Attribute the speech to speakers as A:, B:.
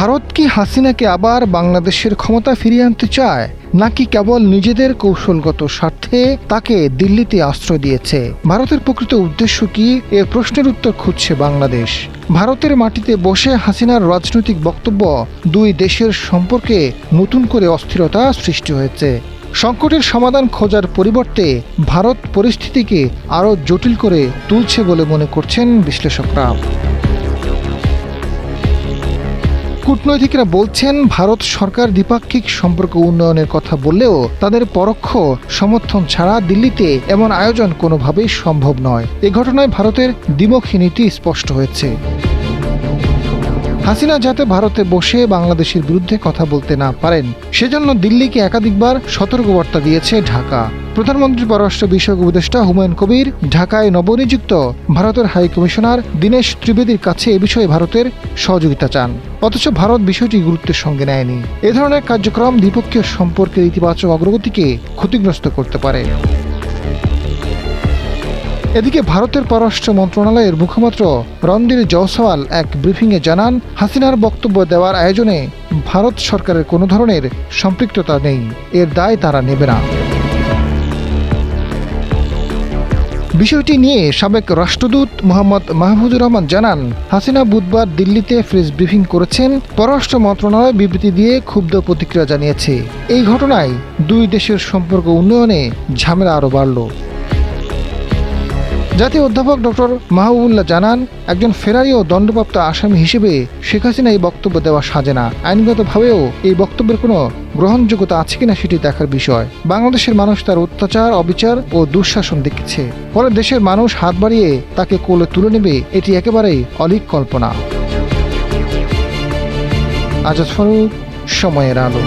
A: ভারত কি হাসিনাকে আবার বাংলাদেশের ক্ষমতা ফিরিয়ে আনতে চায়, নাকি কেবল নিজেদের কৌশলগত স্বার্থে তাকে দিল্লিতে আশ্রয় দিয়েছে? ভারতের প্রকৃত উদ্দেশ্য কি, এ প্রশ্নের উত্তর খুঁজছে বাংলাদেশ। ভারতের মাটিতে বসে হাসিনার রাজনৈতিক বক্তব্য দুই দেশের সম্পর্কে নতুন করে অস্থিরতা সৃষ্টি হয়েছে। সংকটের সমাধান খোঁজার পরিবর্তে ভারত পরিস্থিতিকে আরও জটিল করে তুলছে বলে মনে করছেন বিশ্লেষকরা। কূটনৈতিকরা বলছেন, ভারত সরকার দ্বিপাক্ষিক সম্পর্ক উন্নয়নের কথা বললেও তাদের পরোক্ষ সমর্থন ছাড়া দিল্লিতে এমন আয়োজন কোনোভাবেই সম্ভব নয়। এ ঘটনায় ভারতের দ্বিমুখী নীতি স্পষ্ট হয়েছে। হাসিনা যাতে ভারতে বসে বাংলাদেশের বিরুদ্ধে কথা বলতে না পারেন, সেজন্য দিল্লিকে একাধিকবার সতর্কবার্তা দিয়েছে ঢাকা। প্রধানমন্ত্রী পররাষ্ট্র বিষয়ক উপদেষ্টা হুমায়ুন কবির ঢাকায় নবনিযুক্ত ভারতের হাই কমিশনার দীনেশ ত্রিবেদীর কাছে এ বিষয়ে ভারতের সহযোগিতা চান। অথচ ভারত বিষয়টি গুরুত্বের সঙ্গে নেয়নি। এ ধরনের কার্যক্রম দ্বিপক্ষীয় সম্পর্কের ইতিবাচক অগ্রগতিকে ক্ষতিগ্রস্ত করতে পারে। এদিকে ভারতের পররাষ্ট্র মন্ত্রণালয়ের মুখপাত্র রণধীর জয়সওয়াল এক ব্রিফিংয়ে জানান, হাসিনার বক্তব্য দেওয়ার আয়োজনে ভারত সরকারের কোনো ধরনের সম্পৃক্ততা নেই, এর দায় তারা নেবে না। বিষয়টি নিয়ে সাবেক রাষ্ট্রদূত মোহাম্মদ মাহফুজুর রহমান জানান, হাসিনা বুধবার দিল্লিতে প্রেস ব্রিফিং করেছেন। পররাষ্ট্র মন্ত্রণালয় বিবৃতি দিয়ে ক্ষুব্ধ প্রতিক্রিয়া জানিয়েছে। এই ঘটনায় দুই দেশের সম্পর্ক উন্নয়নে ঝামেলা আরও বাড়ল। জাতীয় অধ্যাপক ডক্টর মাহবুবুল্লাহ জানান, একজন ফেরারি ও দণ্ডপ্রাপ্ত আসামি হিসেবে শেখ হাসিনা এই বক্তব্য দেওয়া সাজে না। আইনগতভাবেও এই বক্তব্যের কোনো গ্রহণযোগ্যতা আছে কিনা সেটি দেখার বিষয়। বাংলাদেশের মানুষ তার অত্যাচার, অবিচার ও দুঃশাসন দেখেছে। ফলে দেশের মানুষ হাত বাড়িয়ে তাকে কোলে তুলে নেবে, এটি একেবারেই অলীক কল্পনা। আজাদ ফারুক, সময়ের আলো।